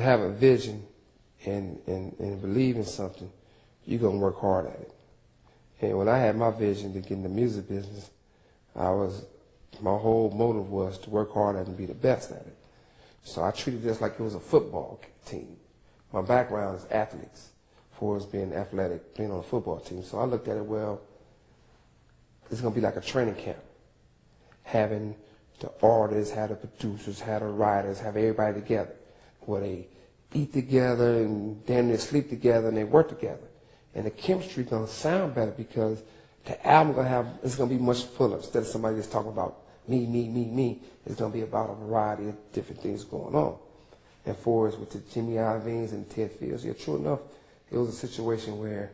to have a vision and believe in something, you're going to work hard at it. And when I had my vision to get in the music business, my whole motive was to work hard at it and be the best at it. So I treated this like it was a football team. My background is athletes, for us being athletic, being on a football team. So I looked at it, well, it's going to be like a training camp. Having the artists, have the producers, have the writers, have everybody together, where they eat together and then they sleep together and they work together. And the chemistry is going to sound better because the album it's going to be much fuller. Instead of somebody just talking about me, it's going to be about a variety of different things going on. And for us with the Jimmy Iovine's and Ted Fields, yeah, true enough, it was a situation where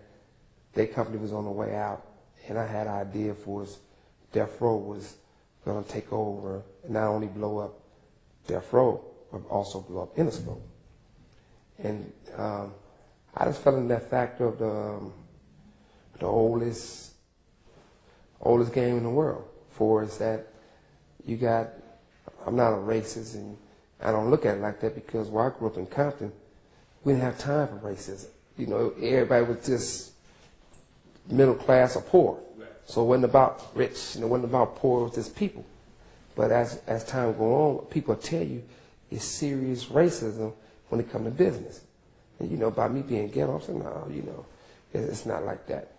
their company was on the way out, and I had an idea for us. DeathRow was going to take over and not only blow up DeathRow, but also blow up Interscope. And I just fell in that factor of the oldest game in the world. For us that I'm not a racist, and I don't look at it like that because where I grew up in Compton, we didn't have time for racism. You know, everybody was just middle class or poor. So it wasn't about rich, and it wasn't about poor, it was just people. But as time goes on, people tell you it's serious racism when it comes to business. And, you know, by me being ghetto, I'm saying, no, you know, it's not like that.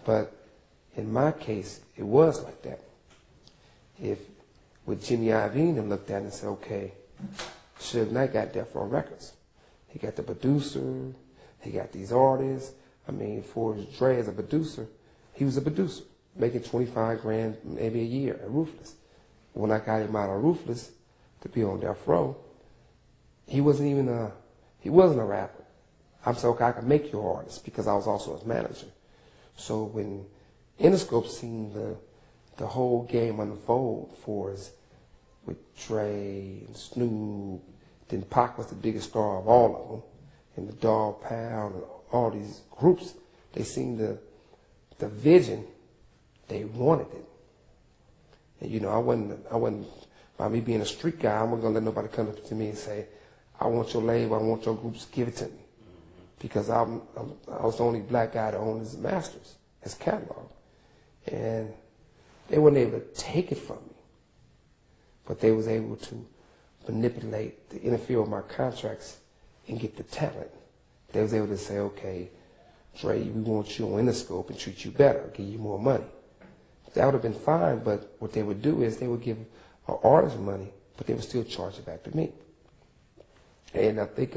But in my case, it was like that. With Jimmy Iovine, they looked at it and said, okay, Suge Knight got DeathRow Records. He got the producer, he got these artists. I mean, for Dre as a producer, he was a producer, making 25 grand maybe a year at Ruthless. When I got him out of Ruthless to be on DeathRow, he wasn't a rapper. I'm saying, okay, I can make you an artist because I was also his manager. So when Interscope seen the whole game unfold for us with Dre and Snoop, then Pac was the biggest star of all of them, and the Dog Pound and all these groups, they seen the vision, they wanted it. And you know, I wasn't, by me being a street guy, I wasn't gonna let nobody come up to me and say, I want your label, I want your groups, give it to me. Because I was the only black guy that owned his masters, his catalog. And they weren't able to take it from me, but they was able to manipulate, to interfere with my contracts and get the talent. They was able to say, okay, Dre, we want you on Interscope and treat you better, give you more money. That would have been fine, but what they would do is they would give an artist money, but they would still charge it back to me. And I think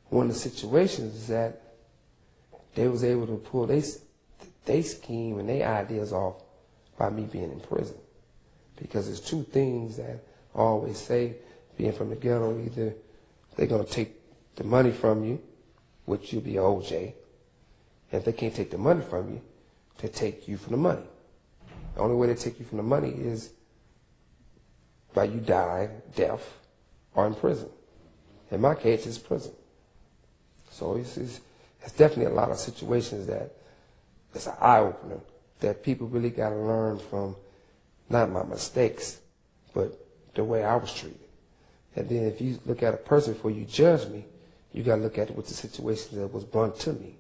one of the situations is that they was able to pull their scheme and their ideas off by me being in prison. Because there's two things that I always say, being from the ghetto, either they're going to take the money from you, which you'll be OJ, and if they can't take the money from you, they take you from the money. The only way they take you from the money is by you dying, death, or in prison. In my case, it's prison. So it's definitely a lot of situations that it's an eye-opener that people really got to learn from, not my mistakes, but the way I was treated. And then if you look at a person before you judge me, you got to look at it with the situation that was brought to me.